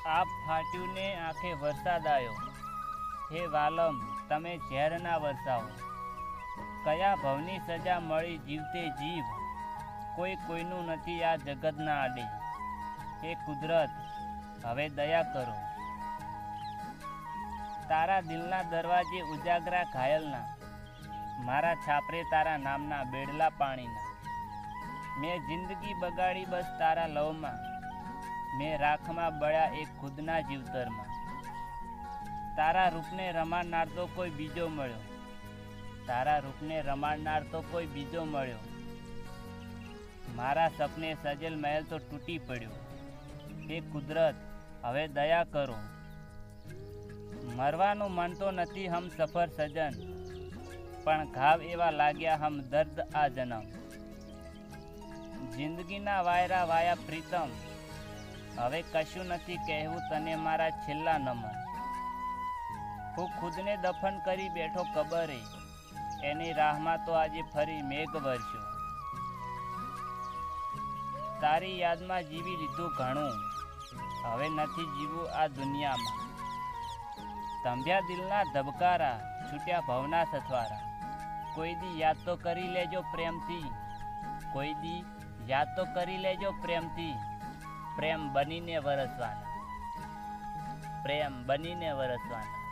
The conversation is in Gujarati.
આપ ફાટ્યું ને આંખે વરસાદ આવ્યો, હે વાલમ તમે ઝેર ના વરસાવો. કયા ભવની સજા મળી જીવતે જીવ, કોઈ કોઈનું નથી આ જગતના આડે. હે કુદરત હવે દયા કરો. તારા દિલના દરવાજે ઉજાગરા ઘાયલના, મારા છાપરે તારા નામના બેડલા પાણીના. મેં જિંદગી બગાડી બસ તારા લવમાં, મેં રાખમાં બળ્યા એક ખુદના જીવતરમાં. તારા રૂપને રમાડનાર તો કોઈ બીજો મળ્યો, તારા રૂપને રમાડનાર તો કોઈ બીજો મળ્યો. મારા સપને સજેલ મહેલ તો તૂટી પડ્યો. હે કુદરત હવે દયા કરો. મરવાનું મન તો નથી હમ સફર સજન, પણ ઘાવ એવા લાગ્યા હમ દર્દ આ જન્મ. જિંદગીના વાયરા વાયા પ્રીતમ, હવે કશું નથી કહેવું તને મારા છેલ્લા નમન. હું ખુદને દફન કરી બેઠો કબરે, એની રાહમાં તો આજે ફરી મેઘ વરસ્યો. તારી યાદમાં જીવી લીધું ઘણું, હવે નથી જીવવું આ દુનિયામાં. તંભ્યા દિલના ધબકારા, છૂટ્યા ભવના સથવારા. કોઈ દી યાદ તો કરી લેજો પ્રેમથી, કોઈ દી યાદ તો કરી લેજો પ્રેમથી. પ્રેમ બનીને વરસવાના, પ્રેમ બનીને વરસવાના.